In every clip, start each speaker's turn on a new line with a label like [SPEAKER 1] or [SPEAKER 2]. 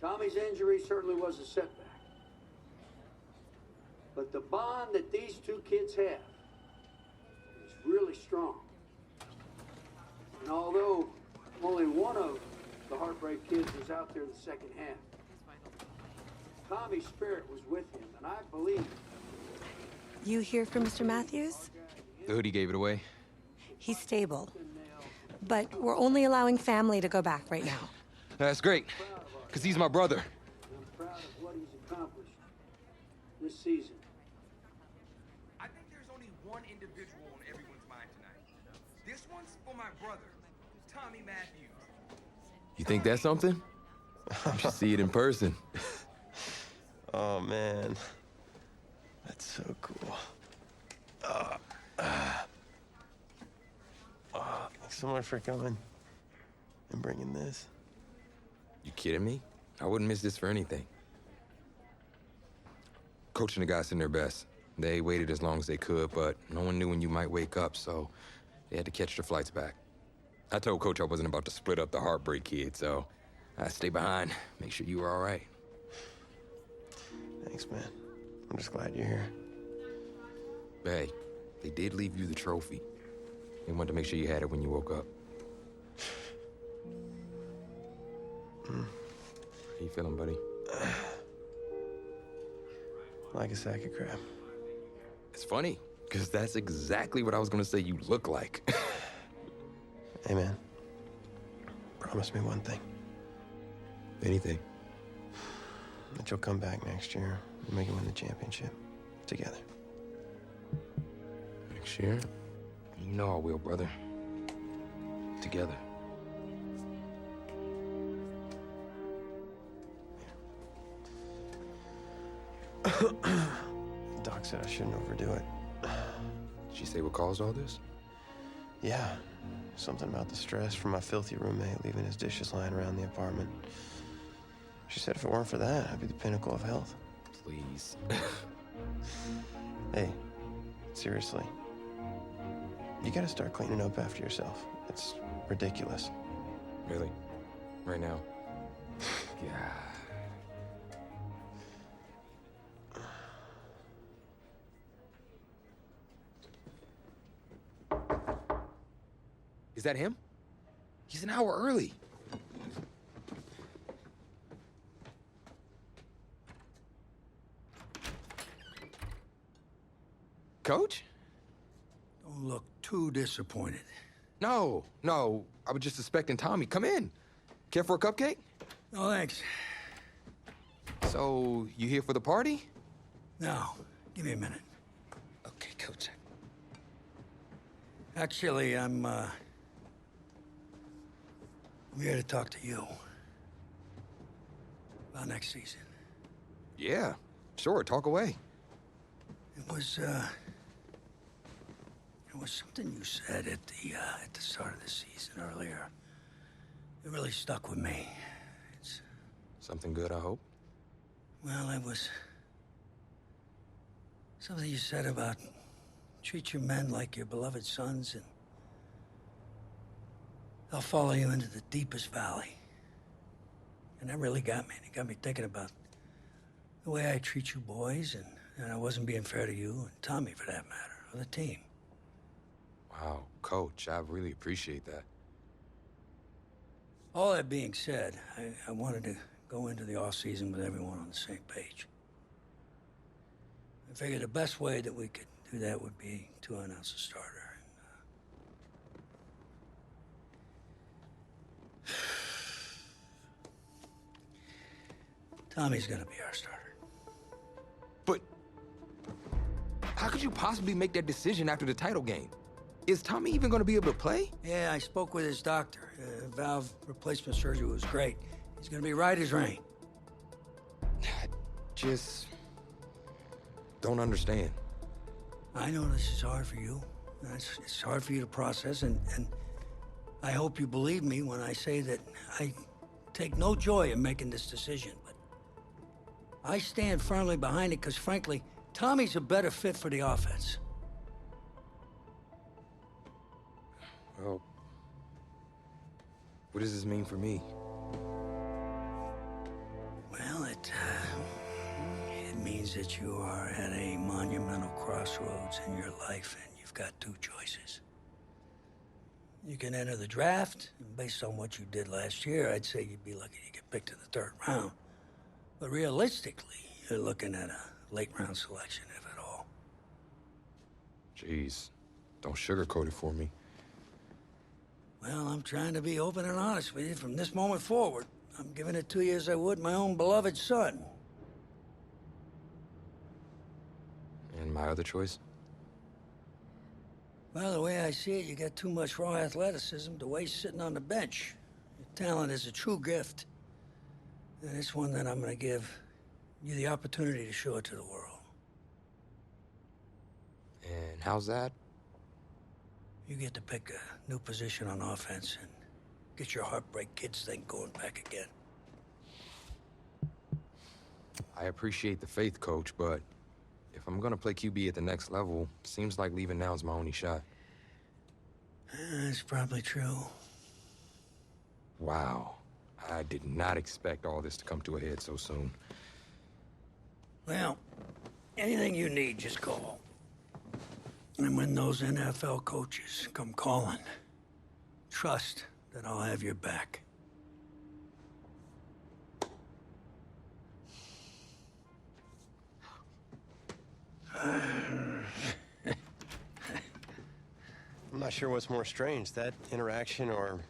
[SPEAKER 1] Tommy's injury certainly was a setback. But the bond that these two kids have is really strong. And although only one of the Heartbreak Kids was out there in the second half, Tommy's spirit was with him, and I believe...
[SPEAKER 2] You here for Mr. Matthews?
[SPEAKER 3] The hoodie gave it away.
[SPEAKER 2] He's stable. But we're only allowing family to go back right now.
[SPEAKER 3] That's great, because he's my brother.
[SPEAKER 1] I'm proud of what he's accomplished this season.
[SPEAKER 4] I think there's only one individual on everyone's mind tonight. This one's for my brother, Tommy Matthews.
[SPEAKER 3] You think that's something? You should see it in person.
[SPEAKER 5] Oh, man. That's so cool. Thanks so much for coming and bringing this.
[SPEAKER 3] You kidding me? I wouldn't miss this for anything. Coach and the guys did their best. They waited as long as they could, but no one knew when you might wake up, so they had to catch their flights back. I told Coach I wasn't about to split up the Heartbreak Kid, so I stayed behind, make sure you were all right.
[SPEAKER 5] Thanks, man. I'm just glad you're here.
[SPEAKER 3] But hey, they did leave you the trophy. They wanted to make sure you had it when you woke up. How you feeling, buddy?
[SPEAKER 5] Like a sack of crap.
[SPEAKER 3] It's funny, because that's exactly what I was going to say you look like.
[SPEAKER 5] Hey, man. Promise me one thing.
[SPEAKER 3] Anything.
[SPEAKER 5] That you'll come back next year and make it win the championship. Together.
[SPEAKER 3] Next year? You know I will, brother. Together.
[SPEAKER 5] Doc said I shouldn't overdo it.
[SPEAKER 3] Did she say what caused all this?
[SPEAKER 5] Yeah. Something about the stress from my filthy roommate leaving his dishes lying around the apartment. She said if it weren't for that, I'd be the pinnacle of health.
[SPEAKER 3] Please.
[SPEAKER 5] Hey, seriously. You gotta start cleaning up after yourself. It's ridiculous.
[SPEAKER 3] Really? Right now? God. Is that him? He's an hour early. Coach?
[SPEAKER 1] Don't look too disappointed.
[SPEAKER 3] No. I was just expecting Tommy. Come in. Care for a cupcake?
[SPEAKER 1] No, thanks.
[SPEAKER 3] So, you here for the party?
[SPEAKER 1] No, give me a minute.
[SPEAKER 3] Okay, Coach.
[SPEAKER 1] Actually, I'm here to talk to you about next season.
[SPEAKER 3] Yeah, sure, talk away.
[SPEAKER 1] It was something you said at the start of the season earlier. It really stuck with me. It's
[SPEAKER 3] Something good, I hope?
[SPEAKER 1] Well, it was something you said about treat your men like your beloved sons, and they'll follow you into the deepest valley. And that really got me. It got me thinking about the way I treat you boys, and I wasn't being fair to you, and Tommy for that matter, or the team.
[SPEAKER 3] Wow, Coach, I really appreciate that.
[SPEAKER 1] All that being said, I wanted to go into the off-season with everyone on the same page. I figured the best way that we could do that would be to announce a starter. Tommy's gonna be our starter.
[SPEAKER 3] But how could you possibly make that decision after the title game? Is Tommy even going to be able to play?
[SPEAKER 1] Yeah, I spoke with his doctor. Valve replacement surgery was great. He's gonna be right as rain.
[SPEAKER 3] I just don't understand.
[SPEAKER 1] I know this is hard for you. It's hard for you to process, and I hope you believe me when I say that I take no joy in making this decision, but I stand firmly behind it because, frankly, Tommy's a better fit for the offense.
[SPEAKER 3] Well, what does this mean for me?
[SPEAKER 1] means that you are at a monumental crossroads in your life, and you've got two choices. You can enter the draft, and based on what you did last year, I'd say you'd be lucky to get picked in the third round. But realistically, you're looking at a late round selection, if at all.
[SPEAKER 3] Jeez, don't sugarcoat it for me.
[SPEAKER 1] Well, I'm trying to be open and honest with you from this moment forward. I'm giving it to you as I would my own beloved son.
[SPEAKER 3] And my other choice?
[SPEAKER 1] Well, the way I see it, you got too much raw athleticism to waste sitting on the bench. Your talent is a true gift. And it's one that I'm going to give you the opportunity to show it to the world.
[SPEAKER 3] And how's that?
[SPEAKER 1] You get to pick a new position on offense and get your heartbreak kids thing going back again.
[SPEAKER 3] I appreciate the faith, Coach, but if I'm gonna play QB at the next level, seems like leaving now is my only shot.
[SPEAKER 1] That's probably true.
[SPEAKER 3] Wow. I did not expect all this to come to a head so soon.
[SPEAKER 1] Well, anything you need, just call. And when those NFL coaches come calling, trust that I'll have your back.
[SPEAKER 5] I'm not sure what's more strange, that interaction or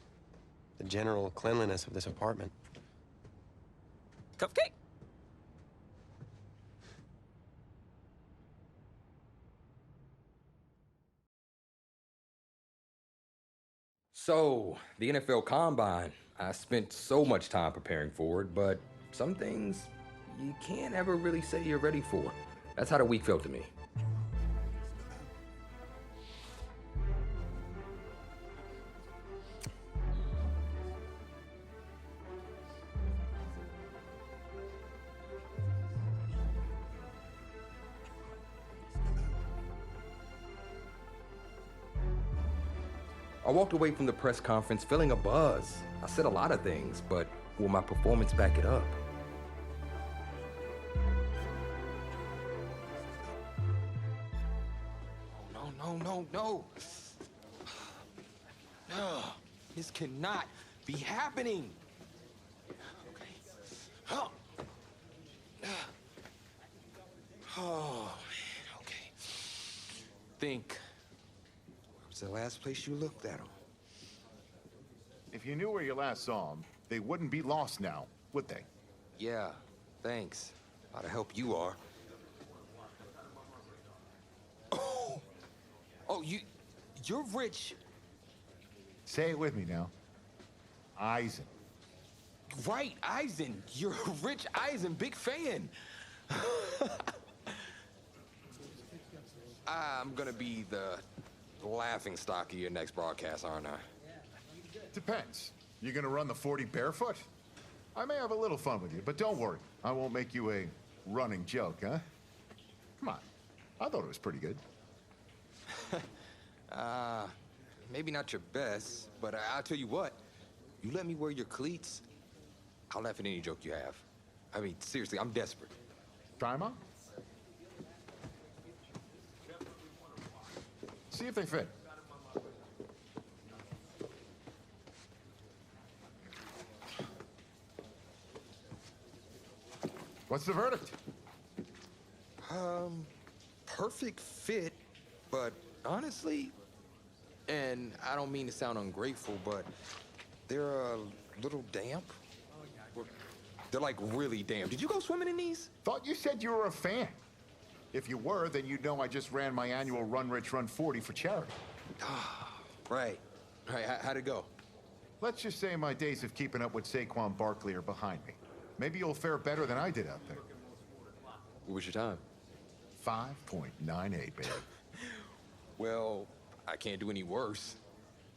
[SPEAKER 5] the general cleanliness of this apartment.
[SPEAKER 3] Cupcake! So, the NFL Combine, I spent so much time preparing for it, but some things you can't ever really say you're ready for. That's how the week felt to me. I walked away from the press conference feeling a buzz. I said a lot of things, but will my performance back it up? Oh, no. No, this cannot be happening. Okay. Oh, man, okay. Think. Where was the last place you looked at him?
[SPEAKER 6] If you knew where you last saw them, they wouldn't be lost now, would they?
[SPEAKER 3] Yeah, thanks. A lot of help you are. Oh, you're rich.
[SPEAKER 6] Say it with me now. Eisen.
[SPEAKER 3] Right, Eisen. You're Rich Eisen, big fan. I'm gonna be the laughing stock of your next broadcast, aren't I?
[SPEAKER 6] Depends. You gonna run the 40 barefoot? I may have a little fun with you, but don't worry. I won't make you a running joke, huh? Come on. I thought it was pretty good.
[SPEAKER 3] Maybe not your best, but I'll tell you what. You let me wear your cleats, I'll laugh at any joke you have. I mean, seriously, I'm desperate.
[SPEAKER 6] Try 'em on. See if they fit. What's the verdict?
[SPEAKER 3] Perfect fit, but honestly, and I don't mean to sound ungrateful, but they're a little damp. They're like really damp. Did you go swimming in these?
[SPEAKER 6] Thought you said you were a fan. If you were, then you'd know I just ran my annual Run Rich Run 40 for charity.
[SPEAKER 3] Right. How'd it go?
[SPEAKER 6] Let's just say my days of keeping up with Saquon Barkley are behind me. Maybe you'll fare better than I did out there.
[SPEAKER 3] What was your time?
[SPEAKER 6] 5.98, baby.
[SPEAKER 3] Well, I can't do any worse.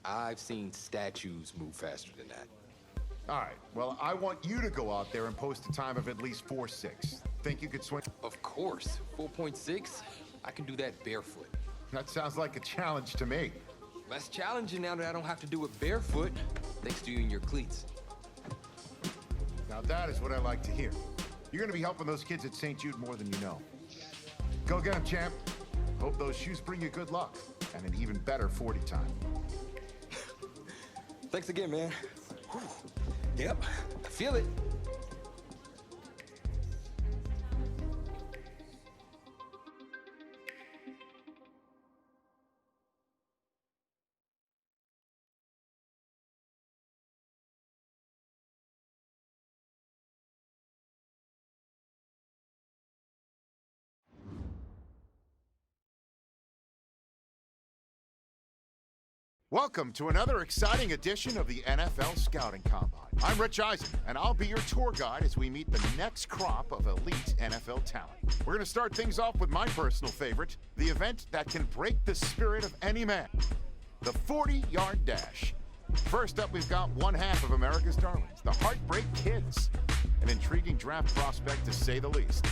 [SPEAKER 3] I've seen statues move faster than that.
[SPEAKER 6] All right, well, I want you to go out there and post a time of at least 4.6. Think you could swing?
[SPEAKER 3] Of course. 4.6? I can do that barefoot.
[SPEAKER 6] That sounds like a challenge to me.
[SPEAKER 3] That's challenging now that I don't have to do it barefoot, thanks to you and your cleats.
[SPEAKER 6] Now that is what I like to hear. You're gonna be helping those kids at St. Jude more than you know. Go get them, champ. Hope those shoes bring you good luck and an even better 40 time.
[SPEAKER 3] Thanks again, man. Whew. Yep, I feel it.
[SPEAKER 6] Welcome to another exciting edition of the NFL Scouting Combine. I'm Rich Eisen, and I'll be your tour guide as we meet the next crop of elite NFL talent. We're going to start things off with my personal favorite, the event that can break the spirit of any man, the 40-yard dash. First up, we've got one half of America's darlings, the Heartbreak Kids, an intriguing draft prospect to say the least.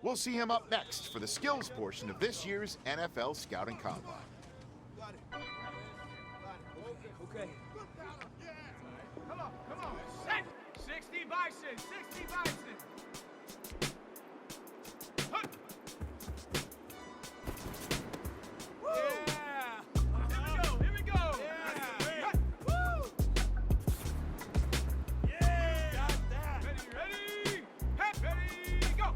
[SPEAKER 6] We'll see him up next for the skills portion of this year's NFL Scouting Combine.
[SPEAKER 4] Okay. Come on. Set. 60 Bison. 60 Bison. Huh. Yeah. Here we go. Yeah. Woo. Yeah. Got that. Ready. Ready, go.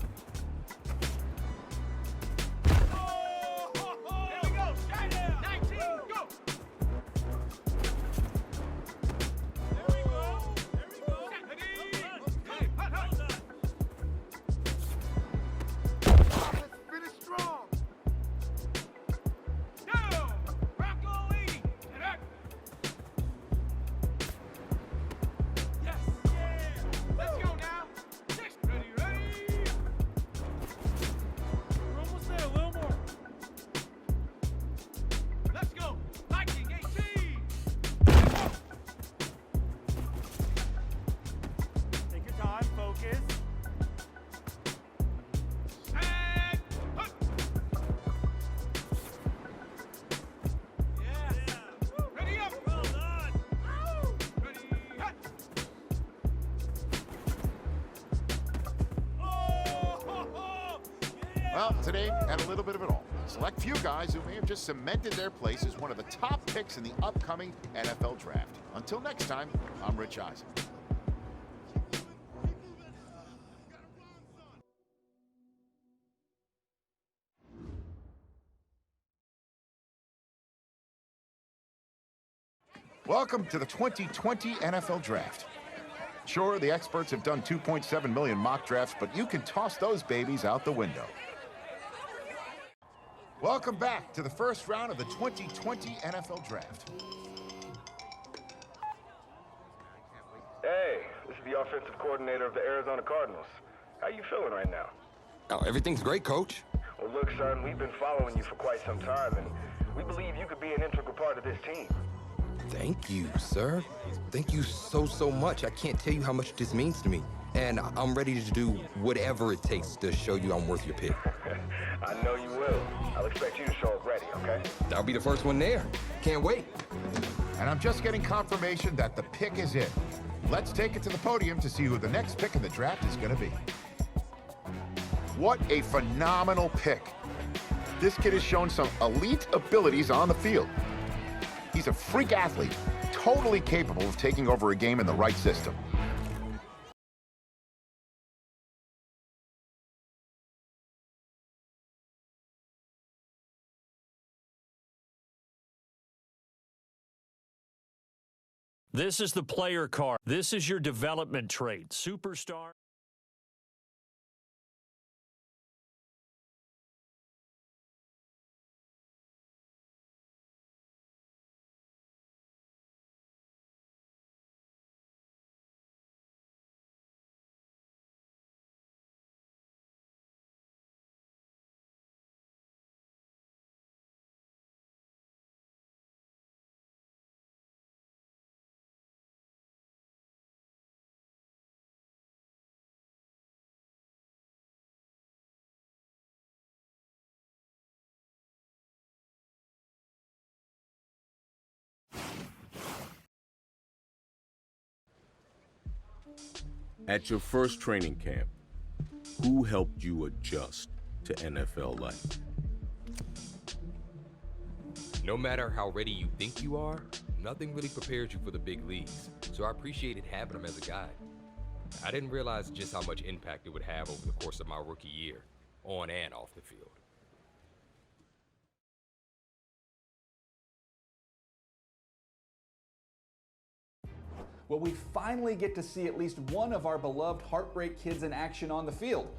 [SPEAKER 6] Well, today had a little bit of it all. Select few guys who may have just cemented their place as one of the top picks in the upcoming NFL Draft. Until next time, I'm Rich Eisen. Welcome to the 2020 NFL Draft. Sure, the experts have done 2.7 million mock drafts, but you can toss those babies out the window. Welcome back to the first round of the 2020 NFL Draft.
[SPEAKER 7] Hey, this is the offensive coordinator of the Arizona Cardinals. How you feeling right now?
[SPEAKER 3] Oh, everything's great, Coach.
[SPEAKER 7] Well, look, son, we've been following you for quite some time, and we believe you could be an integral part of this team.
[SPEAKER 3] Thank you, sir. Thank you so much. I can't tell you how much this means to me. And I'm ready to do whatever it takes to show you I'm worth your pick.
[SPEAKER 7] I know you will. I'll expect you to show up ready, okay?
[SPEAKER 3] I'll be the first one there. Can't wait.
[SPEAKER 6] And I'm just getting confirmation that the pick is in. Let's take it to the podium to see who the next pick in the draft is going to be. What a phenomenal pick. This kid has shown some elite abilities on the field. He's a freak athlete, totally capable of taking over a game in the right system.
[SPEAKER 8] This is the player card. This is your development trait. Superstar.
[SPEAKER 9] At your first training camp, who helped you adjust to NFL life?
[SPEAKER 3] No matter how ready you think you are, nothing really prepares you for the big leagues, so I appreciated having him as a guide. I didn't realize just how much impact it would have over the course of my rookie year, on and off the field.
[SPEAKER 10] Well, we finally get to see at least one of our beloved Heartbreak Kids in action on the field.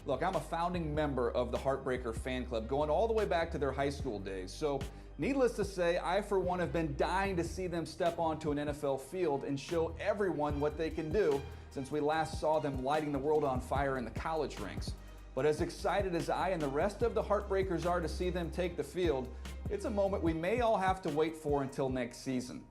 [SPEAKER 10] Look, I'm a founding member of the Heartbreaker fan club, going all the way back to their high school days. So, needless to say, I for one have been dying to see them step onto an NFL field and show everyone what they can do since we last saw them lighting the world on fire in the college ranks. But as excited as I and the rest of the Heartbreakers are to see them take the field, it's a moment we may all have to wait for until next season.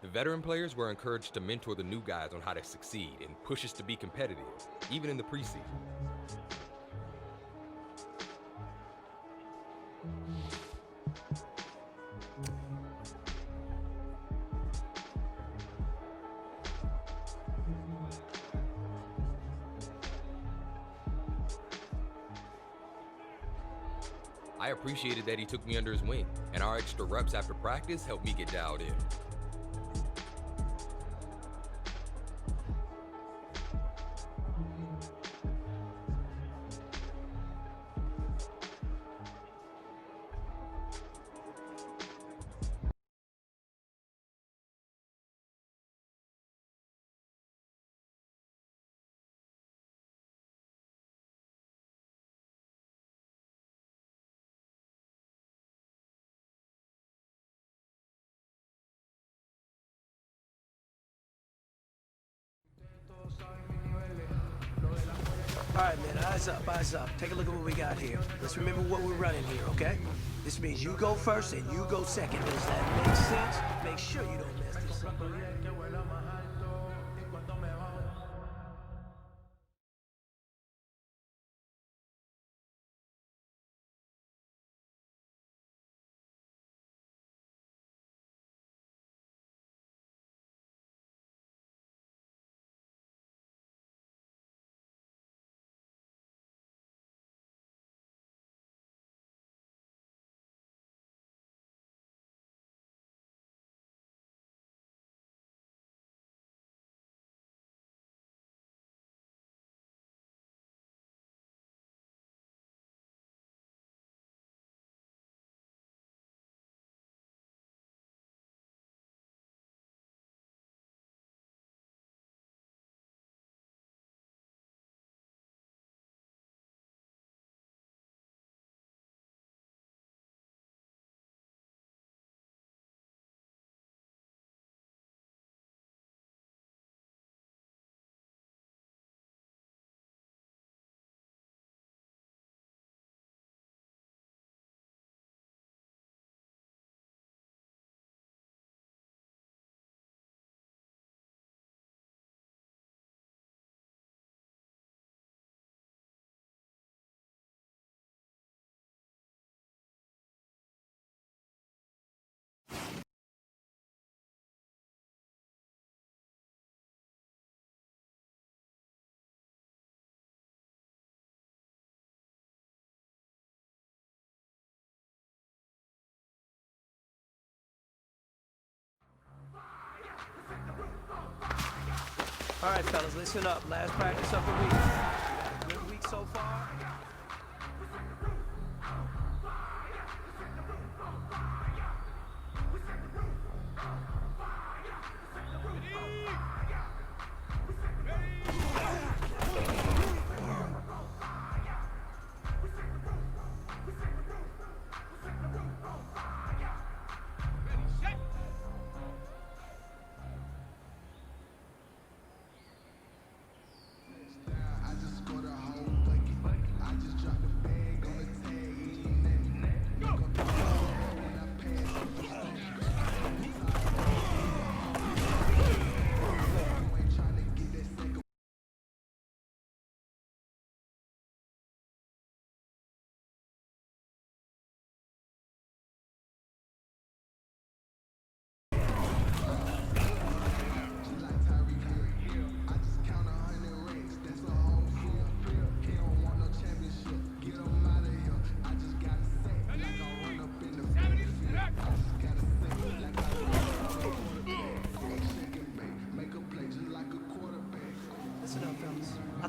[SPEAKER 3] The veteran players were encouraged to mentor the new guys on how to succeed and push us to be competitive, even in the preseason. I appreciated that he took me under his wing, and our extra reps after practice helped me get dialed in.
[SPEAKER 11] All right, man, eyes up, eyes up. Take a look at what we got here. Let's remember what we're running here, okay? This means you go first and you go second. Does that make sense? Make sure you don't mess this up. All right, fellas, listen up. Last practice of the week. We got a good week so far.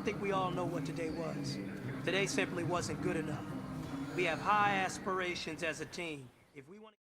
[SPEAKER 11] think we all know what today was. Today simply wasn't good enough. We have high aspirations as a team. If we want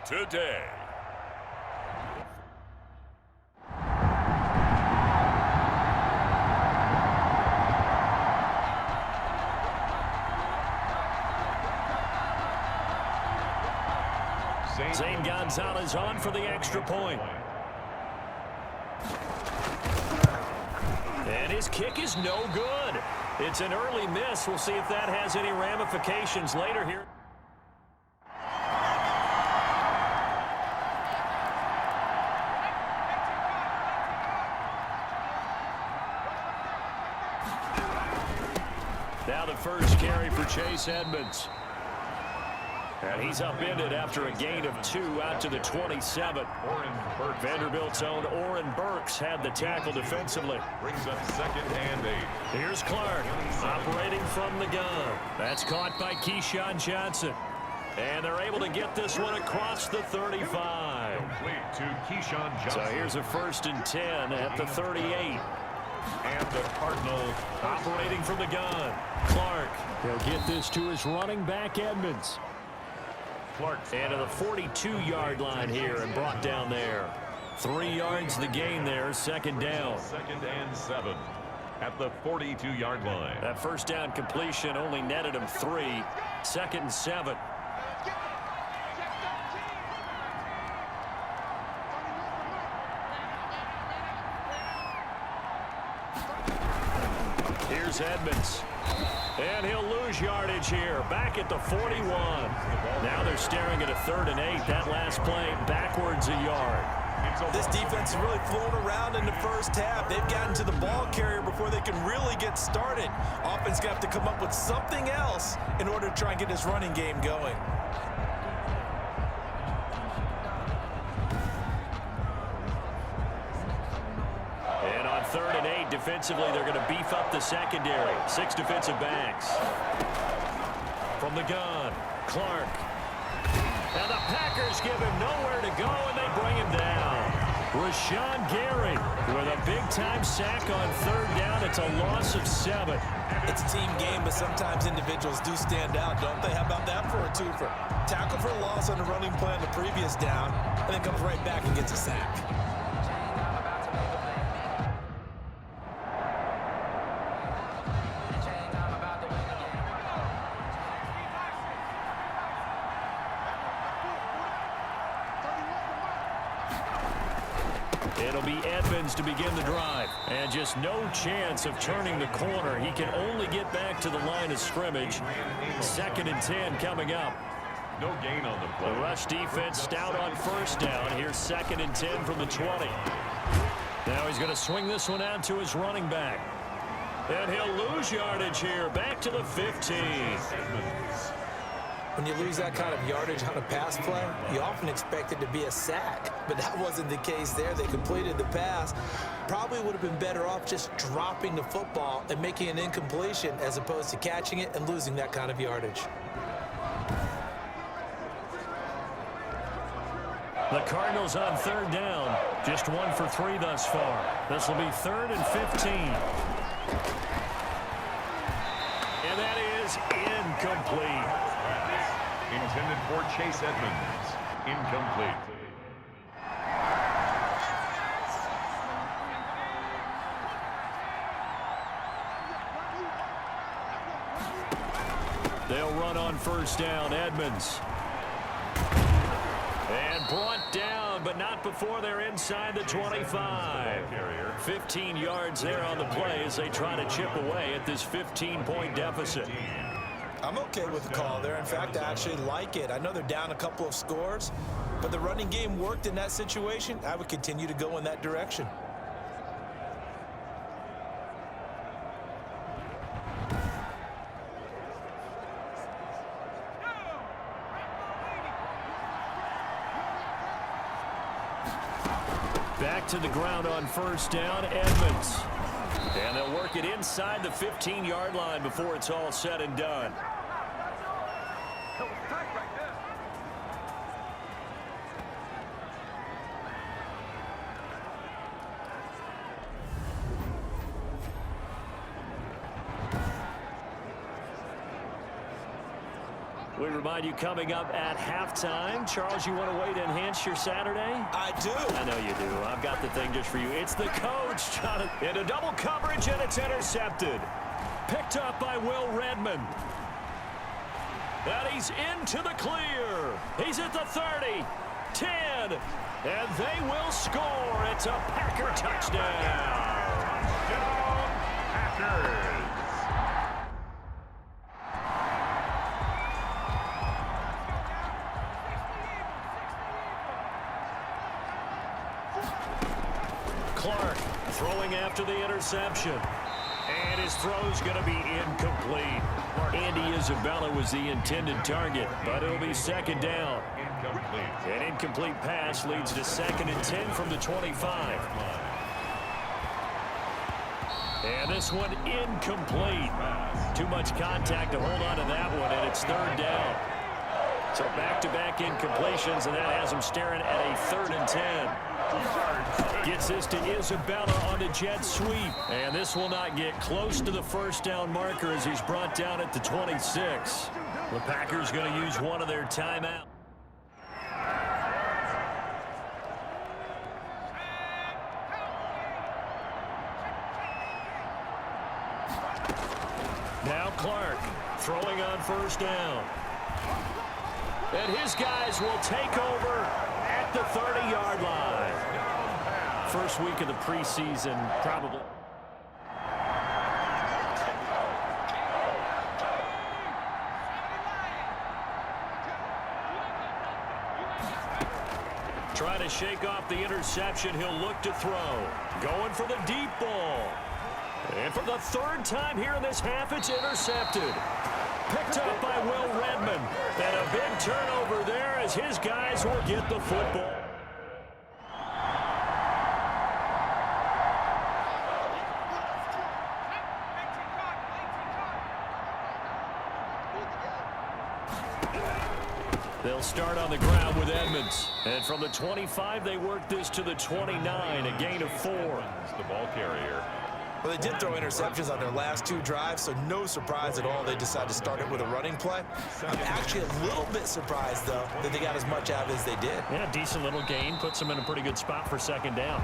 [SPEAKER 8] today. Zane Gonzalez on for the extra point. And his kick is no good. It's an early miss. We'll see if that has any ramifications later here. Now the first carry for Chase Edmonds. And he's upended after a gain of 2 out to the 27. Vanderbilt's own Oren Burks had the tackle defensively.
[SPEAKER 12] Brings up 2nd and 8.
[SPEAKER 8] Here's Clark operating from the gun. That's caught by Keyshawn Johnson. And they're able to get this one across the 35.
[SPEAKER 12] Complete to Keyshawn Johnson.
[SPEAKER 8] So here's a 1st and 10 at the 38.
[SPEAKER 12] And the Cardinals
[SPEAKER 8] operating from the gun. Clark, he'll get this to his running back Edmonds.
[SPEAKER 12] Clark
[SPEAKER 8] and to the 42-yard line here and brought down there. 3 yards the gain there, 2nd down.
[SPEAKER 12] 2nd and 7 at the 42-yard line.
[SPEAKER 8] That first down completion only netted him 3. 2nd and 7. Here's Edmonds. And he'll lose yardage here. Back at the 41. Now they're staring at a 3rd and 8. That last play backwards a yard.
[SPEAKER 13] This defense is really flown around in the first half. They've gotten to the ball carrier before they can really get started. Offense going to have to come up with something else in order to try and get this running game going.
[SPEAKER 8] And on 3rd and 8, defensively, they're going to beef up the secondary. 6 defensive backs. From the gun, Clark. And the Packers give him nowhere to go, and they bring him down. Rashawn Gary with a big-time sack on 3rd down. It's a loss of 7.
[SPEAKER 13] It's a team game, but sometimes individuals do stand out, don't they? How about that for a twofer? Tackle for a loss on the running play on the previous down, and then comes right back and gets a sack.
[SPEAKER 8] It'll be Edmonds to begin the drive. And just no chance of turning the corner. He can only get back to the line of scrimmage. 2nd and 10 coming up.
[SPEAKER 12] No gain on the play.
[SPEAKER 8] The rush defense stout on 1st down. Here's 2nd and 10 from the 20. Now he's going to swing this one out to his running back. And he'll lose yardage here. Back to the 15.
[SPEAKER 13] When you lose that kind of yardage on a pass play, you often expect it to be a sack. But that wasn't the case there. They completed the pass. Probably would have been better off just dropping the football and making an incompletion as opposed to catching it and losing that kind of yardage.
[SPEAKER 8] The Cardinals on 3rd down. Just 1 for 3 thus far. This will be 3rd and 15. And that is incomplete.
[SPEAKER 12] Intended for Chase Edmonds. Incomplete.
[SPEAKER 8] They'll run on 1st down. Edmonds. And brought down, but not before they're inside the 25. 15 yards there on the play as they try to chip away at this 15-point deficit.
[SPEAKER 13] I'm okay with the call there. In fact, I actually like it. I know they're down a couple of scores, but the running game worked in that situation. I would continue to go in that direction.
[SPEAKER 8] Back to the ground on first down, Edmonds. And they'll work it inside the 15-yard line before it's all said and done. We remind you coming up at halftime. Charles, you want a way to enhance your Saturday?
[SPEAKER 13] I do.
[SPEAKER 8] I know you do. I've got the thing just for you. It's the coach, Jonathan. Into double coverage, and it's intercepted. Picked up by Will Redmond. And he's into the clear. He's at the 30, 10, and they will score. It's a Packer touchdown. Packers. Clark throwing after the interception. And his throw's going to be incomplete. Andy Isabella was the intended target, but it'll be second down. An incomplete pass leads to 2nd and 10 from the 25. And this one incomplete. Too much contact to hold on to that one, and it's 3rd down. So back-to-back incompletions, and that has him staring at a 3rd and 10. Gets this to Isabella on the jet sweep. And this will not get close to the first down marker as he's brought down at the 26. The Packers going to use one of their timeouts. Now Clark throwing on first down. And his guys will take over at the 30-yard line. First week of the preseason, probably. Trying to shake off the interception. He'll look to throw. Going for the deep ball. And for the 3rd time here in this half, it's intercepted. Picked up by Will Redmond. And a big turnover there as his guys will get the football. They'll start on the ground with Edmonds. And from the 25, they work this to the 29, a gain of 4.
[SPEAKER 12] The ball carrier.
[SPEAKER 13] Well, they did throw interceptions on their last 2 drives, so no surprise at all they decided to start it with a running play. I'm actually a little bit surprised, though, that they got as much out as they did.
[SPEAKER 8] Yeah, decent little gain. Puts them in a pretty good spot for 2nd down.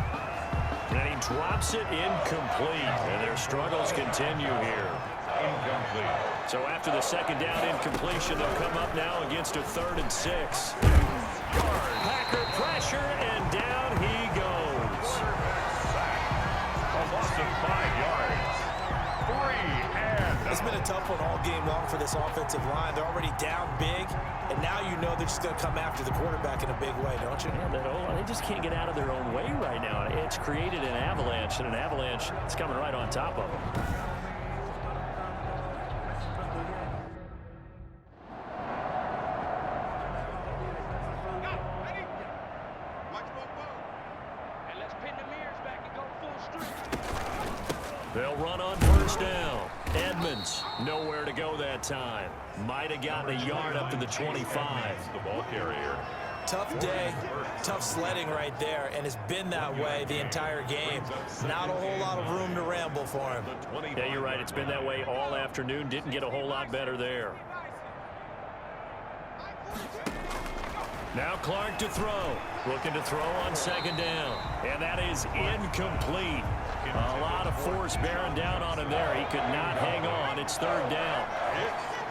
[SPEAKER 8] And he drops it incomplete. And their struggles continue here.
[SPEAKER 12] Incomplete.
[SPEAKER 8] So after the 2nd down incompletion, they'll come up now against a 3rd and 6. Packer pressure, and down he goes.
[SPEAKER 12] A loss of 5 yards. 3 and
[SPEAKER 13] It's been a tough one all game long for this offensive line. They're already down big, and now you know they're just going to come after the quarterback in a big way, don't you?
[SPEAKER 8] Yeah, they just can't get out of their own way right now. It's created an avalanche, and an avalanche is coming right on top of them. They'll run on first down. Edmonds, nowhere to go that time. Might have gotten a yard up to the 25.
[SPEAKER 12] The ball carrier.
[SPEAKER 13] Tough day, tough sledding right there, and it's been that way the entire game. Not a whole lot of room to ramble for him.
[SPEAKER 8] Yeah, you're right. It's been that way all afternoon. Didn't get a whole lot better there. Now Clark to throw. Looking to throw on 2nd down. And that is incomplete. A lot of force bearing down on him there. He could not hang on. It's 3rd down.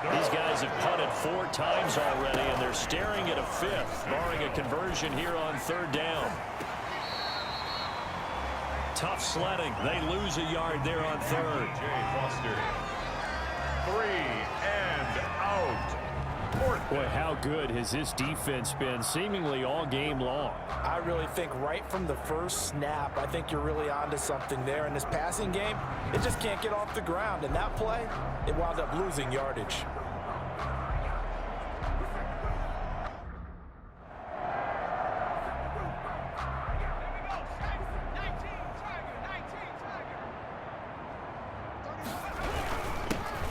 [SPEAKER 8] These guys have punted 4 times already, and they're staring at a 5th, barring a conversion here on 3rd down. Tough sledding. They lose a yard there on 3rd.
[SPEAKER 12] Foster. 3 and out.
[SPEAKER 8] Boy, how good has this defense been seemingly all game long?
[SPEAKER 13] I really think right from the first snap, I think you're really onto something there. In this passing game, it just can't get off the ground. And that play, it wound up losing yardage.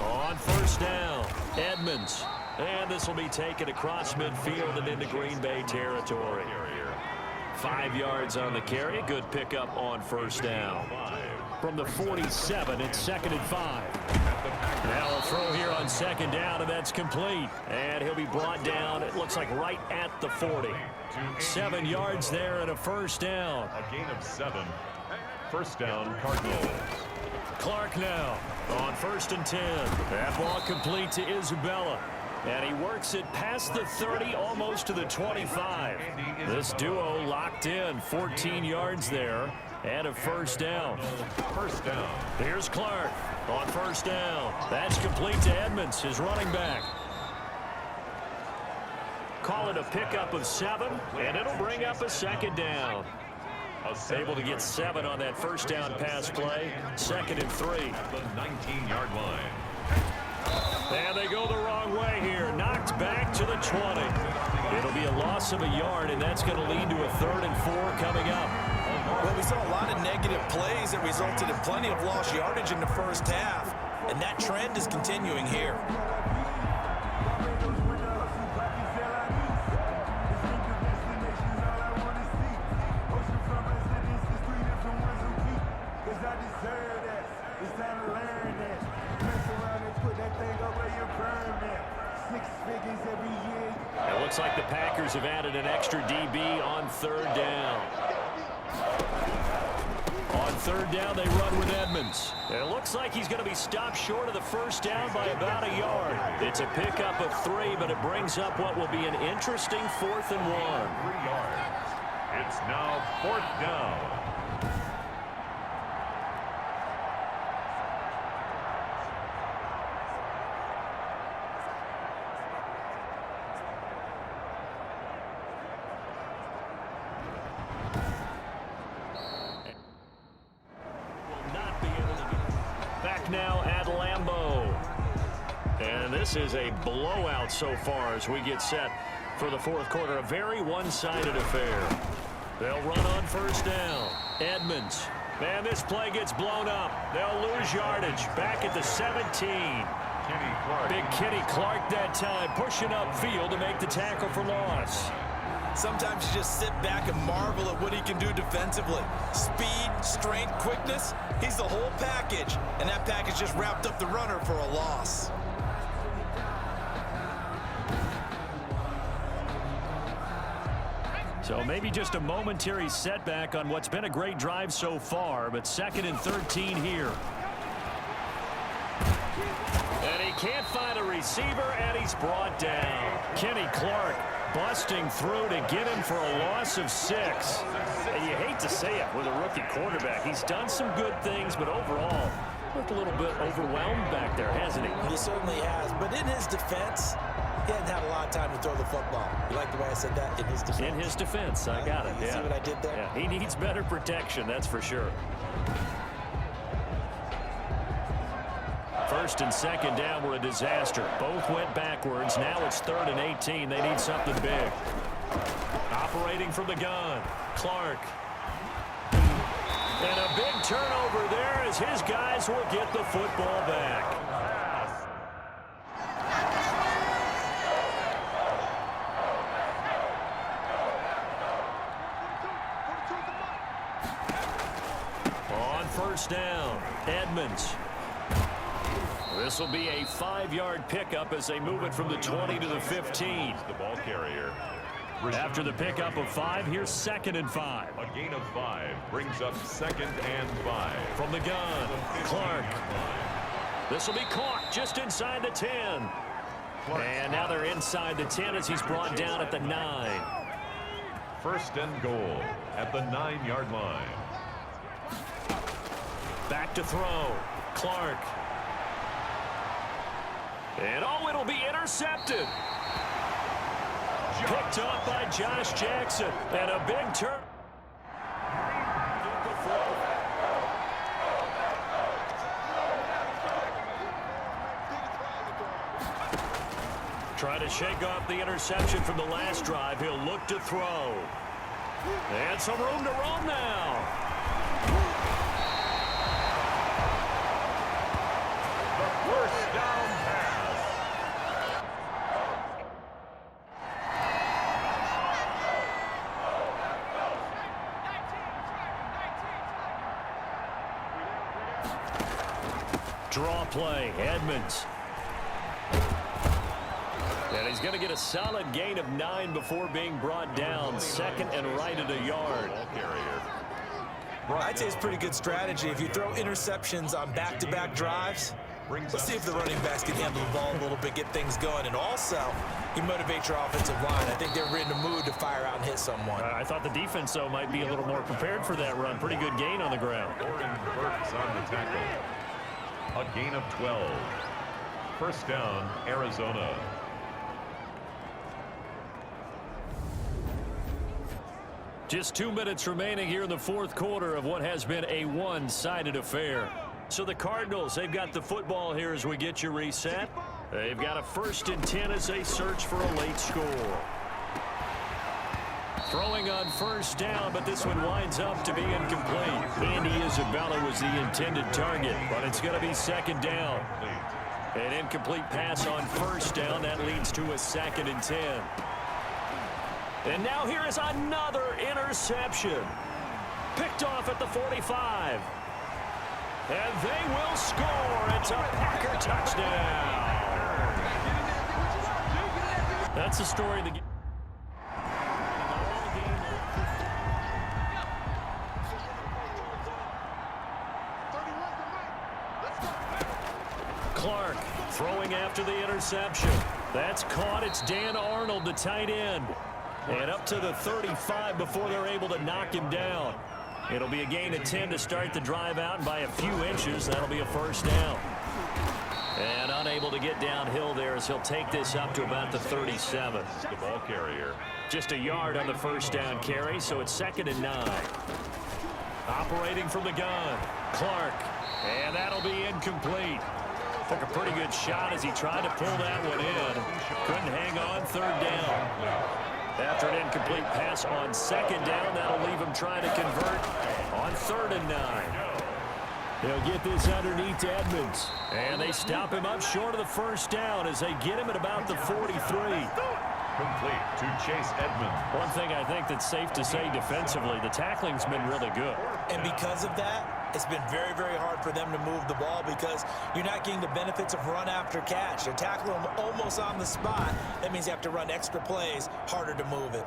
[SPEAKER 8] On 1st down, Edmonds. And this will be taken across midfield and into Green Bay territory. 5 yards on the carry. Good pickup on 1st down. From the 47, it's 2nd and 5. Now a throw here on 2nd down, and that's complete. And he'll be brought down, it looks like right at the 40. 7 yards there and a 1st down.
[SPEAKER 12] A gain of 7. 1st down, Cardinals.
[SPEAKER 8] Clark now on 1st and 10. That ball complete to Isabella. And he works it past the 30, almost to the 25. This duo locked in, 14 yards there, and a 1st down.
[SPEAKER 12] 1st down.
[SPEAKER 8] Here's Clark on 1st down. That's complete to Edmonds, his running back. Call it a pickup of 7, and it'll bring up a 2nd down. Able to get 7 on that 1st down pass play. 2nd and 3.
[SPEAKER 12] The 19-yard line.
[SPEAKER 8] And they go the wrong way here. Knocked back to the 20. It'll be a loss of a yard, and that's going to lead to a 3rd and 4 coming up.
[SPEAKER 13] Well, we saw a lot of negative plays that resulted in plenty of lost yardage in the first half, and that trend is continuing here.
[SPEAKER 8] It looks like the Packers have added an extra DB on 3rd down. On 3rd down, they run with Edmonds. It looks like he's going to be stopped short of the 1st down by about a yard. It's a pickup of 3, but it brings up what will be an interesting 4th and 1.
[SPEAKER 12] 3 yards. It's now 4th down.
[SPEAKER 8] Now at Lambeau. And this is a blowout so far as we get set for the 4th quarter. A very one-sided affair. They'll run on 1st down. Edmonds. Man, this play gets blown up. They'll lose yardage. Back at the 17. Big Kenny Clark that time, pushing upfield to make the tackle for loss.
[SPEAKER 13] Sometimes you just sit back and marvel at what he can do defensively. Speed, strength, quickness, he's the whole package. And that package just wrapped up the runner for a loss.
[SPEAKER 8] So maybe just a momentary setback on what's been a great drive so far, but 2nd and 13 here. And he can't find a receiver, and he's brought down. Kenny Clark busting through to get him for a loss of 6. And you hate to say it with a rookie quarterback. He's done some good things, but overall, looked a little bit overwhelmed back there, hasn't he?
[SPEAKER 13] He certainly has. But in his defense, he hadn't had a lot of time to throw the football. You like the way I said that? In his defense.
[SPEAKER 8] In his defense, I got it.
[SPEAKER 13] You see what I did there?
[SPEAKER 8] Yeah, he needs better protection, that's for sure. 1st and 2nd down were a disaster. Both went backwards. Now it's 3rd and 18. They need something big. Operating from the gun, Clark. And a big turnover there as his guys will get the football back. On 1st down, Edmonds. This will be a 5-yard pickup as they move it from the 20 to the 15.
[SPEAKER 12] The ball carrier.
[SPEAKER 8] After the pickup of 5, here's 2nd and 5.
[SPEAKER 12] A gain of 5 brings up 2nd and 5.
[SPEAKER 8] From the gun, Clark. This will be caught just inside the 10. And now they're inside the 10 as he's brought down at the 9.
[SPEAKER 12] First and goal at the 9-yard line.
[SPEAKER 8] Back to throw. Clark. And oh, it'll be intercepted. Picked up by Josh Jackson. And a big turn. Trying to shake off the interception from the last drive. He'll look to throw. And some room to roam now.
[SPEAKER 12] The first down pass.
[SPEAKER 8] Draw play. Edmonds. And he's going to get a solid gain of 9 before being brought down. Second and right at a yard.
[SPEAKER 13] I'd say it's pretty good strategy. If you throw interceptions on back-to-back drives, let's see if the running backs can handle the ball a little bit, get things going. And also, you motivate your offensive line. I think they're in the mood to fire out and hit someone.
[SPEAKER 8] I thought the defense, though, might be a little more prepared for that run. Pretty good gain on the ground.
[SPEAKER 12] Oren Burks on the tackle. A gain of 12. First down, Arizona.
[SPEAKER 8] Just 2 minutes remaining here in the fourth quarter of what has been a one-sided affair. So the Cardinals, they've got the football here as we get you reset. They've got a 1st and 10 as they search for a late score. Throwing on first down, but this one winds up to be incomplete. Andy Isabella was the intended target, but it's going to be 2nd down. An incomplete pass on first down. That leads to a 2nd and 10. And now here is another interception. Picked off at the 45. And they will score. It's a Packer touchdown. That's the story of the game. Clark throwing after the interception. That's caught. It's Dan Arnold, the tight end. And up to the 35 before they're able to knock him down. It'll be a gain of 10 to start the drive out, and by a few inches, that'll be a 1st down. And unable to get downhill there as he'll take this up to about the 37.
[SPEAKER 12] The ball carrier.
[SPEAKER 8] Just a yard on the 1st down carry, so it's 2nd and 9. Operating from the gun, Clark. And that'll be incomplete. Took a pretty good shot as he tried to pull that one in. Couldn't hang on, 3rd down. After an incomplete pass on 2nd down, that'll leave him trying to convert on 3rd and 9. They'll get this underneath to Edmonds. And they stop him up short of the 1st down as they get him at about the 43.
[SPEAKER 12] Complete to Chase Edmonds.
[SPEAKER 8] One thing I think that's safe to say defensively, the tackling's been really good.
[SPEAKER 13] And because of that, it's been very, very hard for them to move the ball because you're not getting the benefits of run after catch. You're tackling them almost on the spot. That means you have to run extra plays, harder to move it.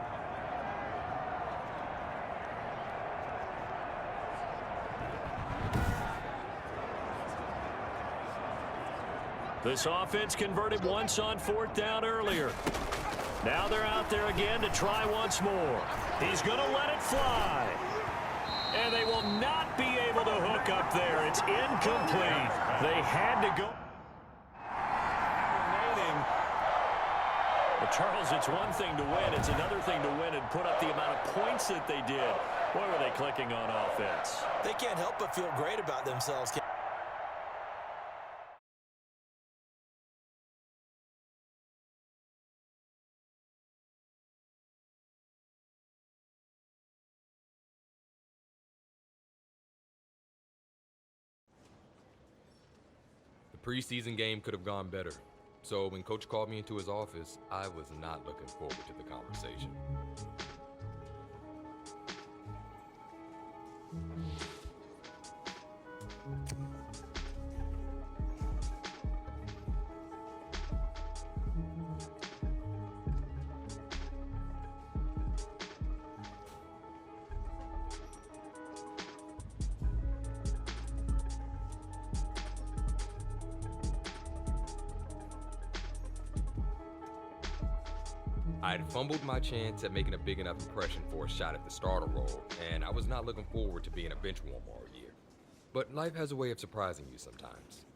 [SPEAKER 8] This offense converted once on 4th down earlier. Now they're out there again to try once more. He's going to let it fly. And they will not be able to hook up there. It's incomplete. They had to go. But Charles, it's one thing to win. It's another thing to win and put up the amount of points that they did. Boy, were they clicking on offense.
[SPEAKER 13] They can't help but feel great about themselves.
[SPEAKER 3] Preseason game could have gone better. So when Coach called me into his office, I was not looking forward to the conversation. I'd fumbled my chance at making a big enough impression for a shot at the starter role, and I was not looking forward to being a bench warmer all year. But life has a way of surprising you sometimes.